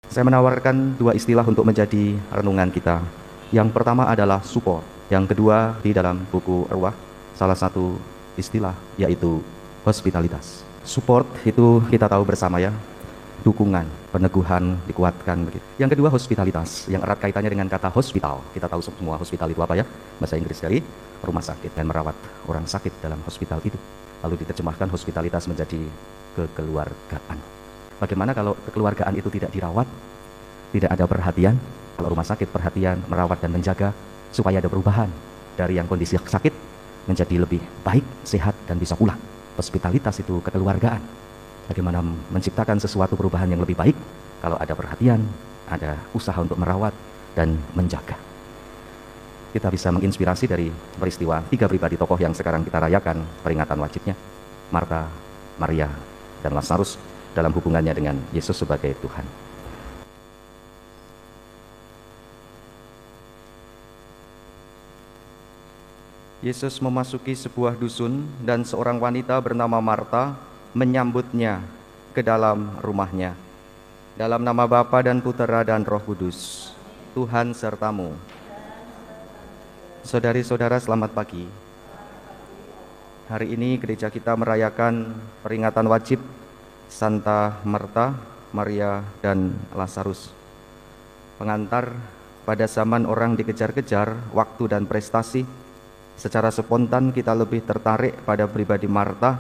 Saya menawarkan dua istilah untuk menjadi renungan kita. Yang pertama adalah support. Yang kedua di dalam buku Arwah, salah satu istilah yaitu hospitalitas. Support itu kita tahu bersama ya, dukungan, peneguhan, dikuatkan begitu. Yang kedua hospitalitas, yang erat kaitannya dengan kata hospital. Kita tahu semua hospital itu apa ya? Bahasa Inggris dari rumah sakit dan merawat orang sakit dalam hospital itu. Lalu diterjemahkan hospitalitas menjadi kekeluargaan. Bagaimana kalau kekeluargaan itu tidak dirawat, tidak ada perhatian? Kalau rumah sakit perhatian, merawat dan menjaga supaya ada perubahan dari yang kondisi sakit menjadi lebih baik, sehat dan bisa pulang. Hospitalitas itu kekeluargaan. Bagaimana menciptakan sesuatu perubahan yang lebih baik kalau ada perhatian, ada usaha untuk merawat dan menjaga. Kita bisa menginspirasi dari peristiwa 3 pribadi tokoh yang sekarang kita rayakan peringatan wajibnya, Marta, Maria, dan Lazarus, dalam hubungannya dengan Yesus sebagai Tuhan. Yesus memasuki sebuah dusun dan seorang wanita bernama Marta menyambutnya ke dalam rumahnya. Dalam nama Bapa dan Putera dan Roh Kudus, Tuhan sertamu. Saudari-saudara, selamat pagi. Hari ini gereja kita merayakan peringatan wajib Santa Marta, Maria, dan Lazarus. Pengantar pada zaman orang dikejar-kejar waktu dan prestasi, secara spontan kita lebih tertarik pada pribadi Marta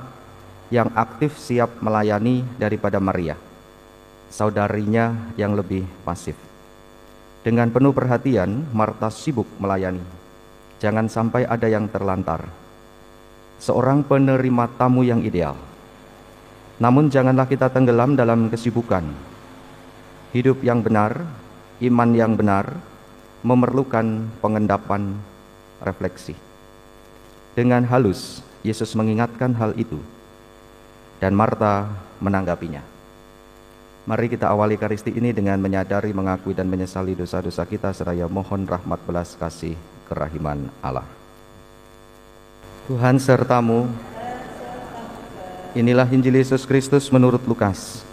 yang aktif siap melayani daripada Maria, saudarinya yang lebih pasif. Dengan penuh perhatian, Marta sibuk melayani. Jangan sampai ada yang terlantar. Seorang penerima tamu yang ideal. Namun janganlah kita tenggelam dalam kesibukan. Hidup yang benar, iman yang benar, memerlukan pengendapan refleksi. Dengan halus, Yesus mengingatkan hal itu, dan Marta menanggapinya. Mari kita awali Ekaristi ini dengan menyadari, mengakui, dan menyesali dosa-dosa kita, seraya mohon rahmat belas kasih kerahiman Allah. Tuhan sertamu. Inilah Injil Yesus Kristus menurut Lukas.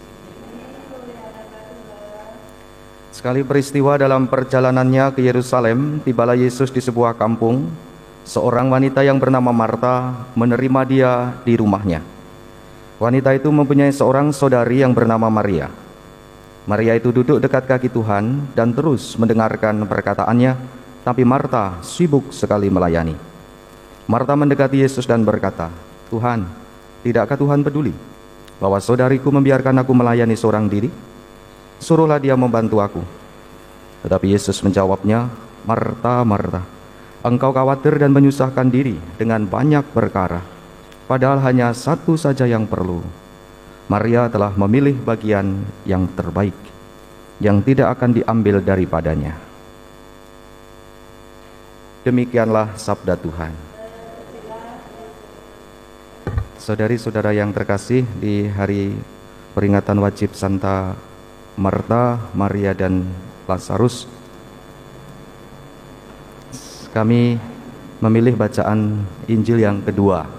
Sekali peristiwa dalam perjalanannya ke Yerusalem, tibalah Yesus di sebuah kampung. Seorang wanita yang bernama Marta menerima dia di rumahnya. Wanita itu mempunyai seorang saudari yang bernama Maria. Maria itu duduk dekat kaki Tuhan dan terus mendengarkan perkataannya, tapi Marta sibuk sekali melayani. Marta mendekati Yesus dan berkata, "Tuhan, tidakkah Tuhan peduli bahwa saudariku membiarkan aku melayani seorang diri? Suruhlah dia membantu aku." Tetapi Yesus menjawabnya, "Marta, Marta, engkau khawatir dan menyusahkan diri dengan banyak perkara, padahal hanya satu saja yang perlu. Maria telah memilih bagian yang terbaik, yang tidak akan diambil daripadanya." Demikianlah sabda Tuhan. Saudari-saudara yang terkasih, di hari peringatan wajib Santa Marta, Maria, dan Lazarus, kami memilih bacaan Injil yang kedua.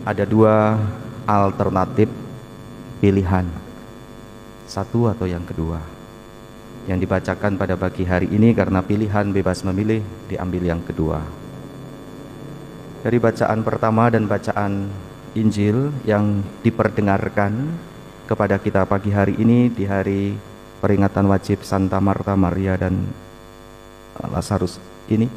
Ada 2 alternatif pilihan, satu atau yang kedua, yang dibacakan pada pagi hari ini karena pilihan bebas memilih diambil yang kedua. Dari bacaan pertama dan bacaan Injil yang diperdengarkan kepada kita pagi hari ini di hari peringatan wajib Santa Marta, Maria, dan Lazarus ini,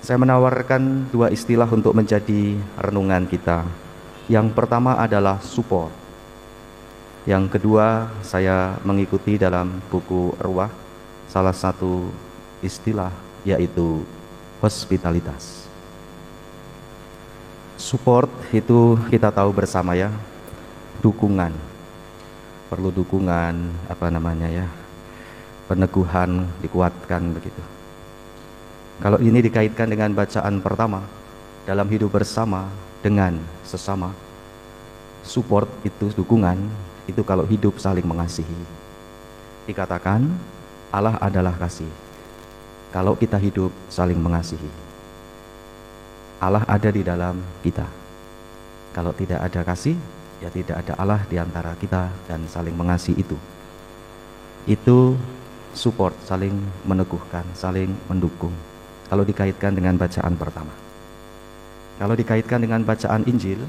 saya menawarkan 2 istilah untuk menjadi renungan kita. Yang pertama adalah support. Yang kedua, saya mengikuti dalam buku Arwah salah satu istilah yaitu hospitalitas. Support itu kita tahu bersama ya, dukungan. Perlu dukungan, peneguhan, dikuatkan begitu. Kalau ini dikaitkan dengan bacaan pertama, dalam hidup bersama dengan sesama, support itu dukungan, itu kalau hidup saling mengasihi. Dikatakan Allah adalah kasih. Kalau kita hidup saling mengasihi, Allah ada di dalam kita. Kalau tidak ada kasih, Ya tidak ada Allah di antara kita dan saling mengasihi itu. Itu support, saling meneguhkan, saling mendukung. Kalau dikaitkan dengan bacaan pertama. Kalau dikaitkan dengan bacaan Injil,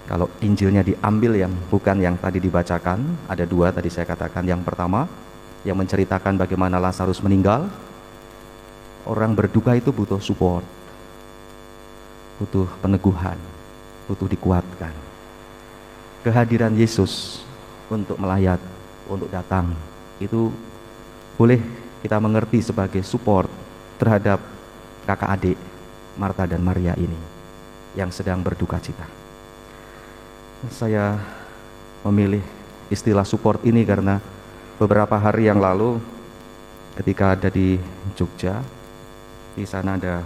kalau Injilnya diambil yang bukan yang tadi dibacakan, ada dua tadi saya katakan. Yang pertama, yang menceritakan bagaimana Lazarus meninggal. Orang berduka itu butuh support, butuh peneguhan, butuh dikuatkan. Kehadiran Yesus untuk melayat, untuk datang, itu boleh kita mengerti sebagai support terhadap kakak adik Marta dan Maria ini yang sedang berduka cita. Saya memilih istilah support ini karena beberapa hari yang lalu ketika ada di Jogja, di sana ada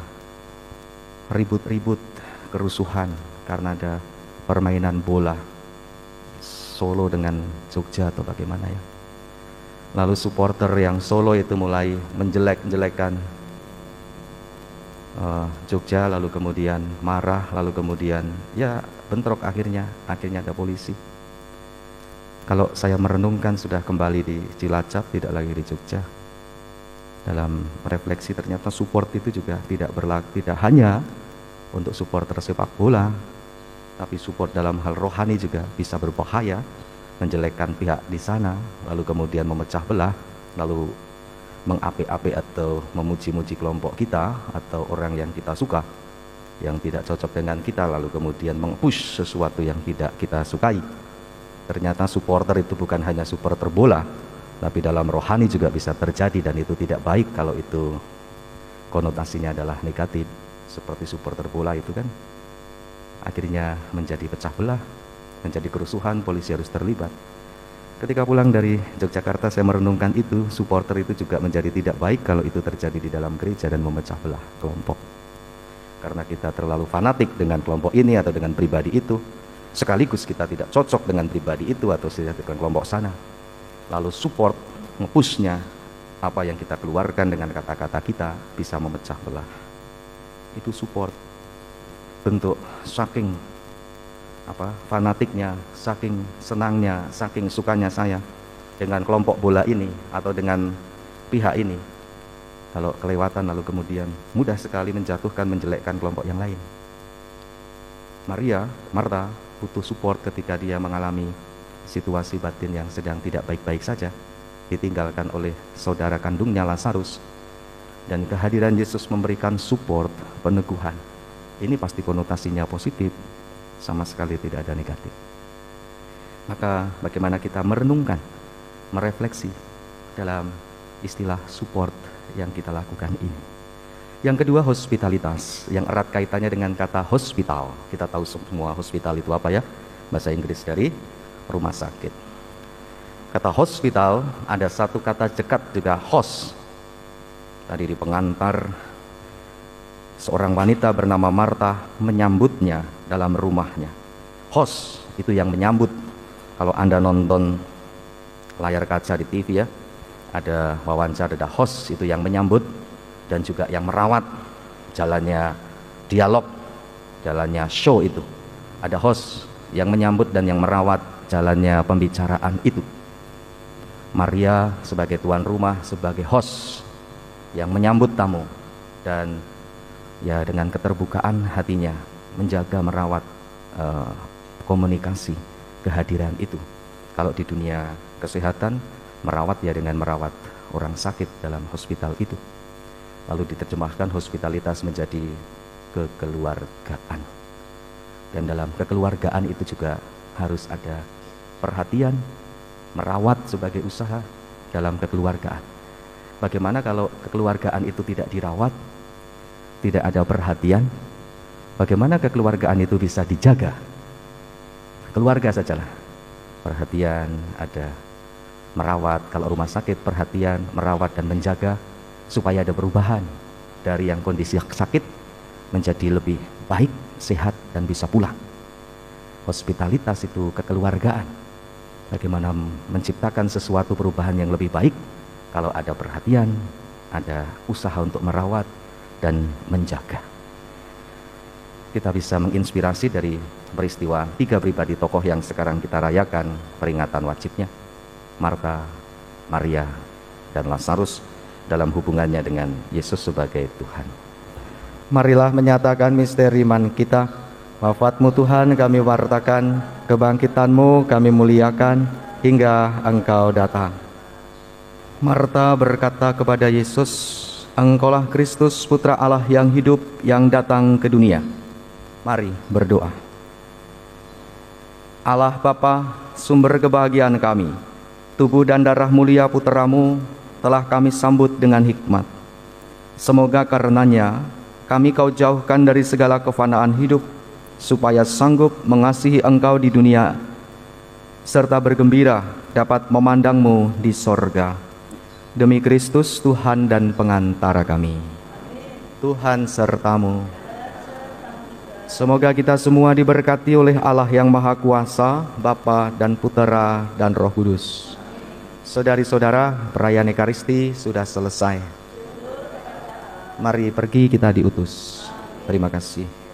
ribut-ribut kerusuhan karena ada permainan bola Solo dengan Jogja atau bagaimana ya. Lalu supporter yang Solo itu mulai menjelek-jelekan Jogja, lalu kemudian marah, lalu kemudian ya bentrok, akhirnya ada polisi. Kalau saya merenungkan sudah kembali di Cilacap, tidak lagi di Jogja. Dalam refleksi ternyata support itu juga tidak hanya untuk supporter sepak bola, tapi support dalam hal rohani juga bisa berbahaya, menjelekkan pihak di sana, lalu kemudian memecah belah, lalu mengapi-api atau memuji-muji kelompok kita atau orang yang kita suka, yang tidak cocok dengan kita, lalu kemudian meng-push sesuatu yang tidak kita sukai. Ternyata supporter itu bukan hanya supporter bola, tapi dalam rohani juga bisa terjadi, dan itu tidak baik kalau itu konotasinya adalah negatif. Seperti supporter bola itu kan akhirnya menjadi pecah belah, menjadi kerusuhan, polisi harus terlibat. Ketika pulang dari Yogyakarta saya merenungkan itu, supporter itu juga menjadi tidak baik kalau itu terjadi di dalam gereja dan memecah belah kelompok. Karena kita terlalu fanatik dengan kelompok ini atau dengan pribadi itu, sekaligus kita tidak cocok dengan pribadi itu atau dengan kelompok sana. Lalu support, nge-pushnya, apa yang kita keluarkan dengan kata-kata kita bisa memecah belah. Itu support. Bentuk saking fanatiknya, saking senangnya, saking sukanya saya dengan kelompok bola ini atau dengan pihak ini. Kalau kelewatan lalu kemudian mudah sekali menjatuhkan, menjelekkan kelompok yang lain. Marta butuh support ketika dia mengalami situasi batin yang sedang tidak baik-baik saja, ditinggalkan oleh saudara kandungnya Lazarus, dan kehadiran Yesus memberikan support, peneguhan. Ini pasti konotasinya positif, sama sekali tidak ada negatif. Maka bagaimana kita merenungkan, merefleksi dalam istilah support yang kita lakukan ini. Yang kedua, hospitalitas, yang erat kaitannya dengan kata hospital. Kita tahu semua hospital itu apa ya? Bahasa Inggris dari rumah sakit. Kata hospital, ada satu kata dekat juga, host. Tadi di pengantar, seorang wanita bernama Marta menyambutnya dalam rumahnya. Host itu yang menyambut. Kalau Anda nonton layar kaca di TV ya, ada wawancara, ada host itu yang menyambut dan juga yang merawat jalannya dialog, jalannya show itu. Ada host yang menyambut dan yang merawat jalannya pembicaraan itu. Maria sebagai tuan rumah, sebagai host yang menyambut tamu dan ya dengan keterbukaan hatinya menjaga, merawat komunikasi kehadiran itu. Kalau di dunia kesehatan, merawat ya dengan merawat orang sakit dalam hospital itu. Lalu diterjemahkan hospitalitas menjadi kekeluargaan. Dan dalam kekeluargaan itu juga harus ada perhatian, merawat sebagai usaha dalam kekeluargaan. Bagaimana kalau kekeluargaan itu tidak dirawat, tidak ada perhatian? Bagaimana kekeluargaan itu bisa dijaga? Keluarga sajalah perhatian, ada merawat. Kalau rumah sakit, perhatian, merawat dan menjaga supaya ada perubahan dari yang kondisi sakit menjadi lebih baik, sehat dan bisa pulang. Hospitalitas itu kekeluargaan. Bagaimana menciptakan sesuatu perubahan yang lebih baik kalau ada perhatian, ada usaha untuk merawat dan menjaga. Kita bisa menginspirasi dari peristiwa 3 pribadi tokoh yang sekarang kita rayakan peringatan wajibnya, Marta, Maria, dan Lazarus dalam hubungannya dengan Yesus sebagai Tuhan. Marilah menyatakan misteri iman kita. Wafat-Mu Tuhan kami wartakan, kebangkitan-Mu kami muliakan hingga Engkau datang. Marta berkata kepada Yesus, Engkaulah Kristus, Putra Allah yang hidup, yang datang ke dunia. Mari berdoa. Allah Bapa, sumber kebahagiaan kami, tubuh dan darah mulia Putra-Mu telah kami sambut dengan hikmat. Semoga karenanya kami Kau jauhkan dari segala kefanaan hidup, supaya sanggup mengasihi Engkau di dunia, serta bergembira dapat memandang-Mu di sorga. Demi Kristus Tuhan dan pengantara kami. Tuhan serta-Mu. Semoga kita semua diberkati oleh Allah yang Maha Kuasa, Bapa dan Putera dan Roh Kudus. Saudari-saudara, perayaan Ekaristi sudah selesai. Mari pergi, kita diutus. Terima kasih.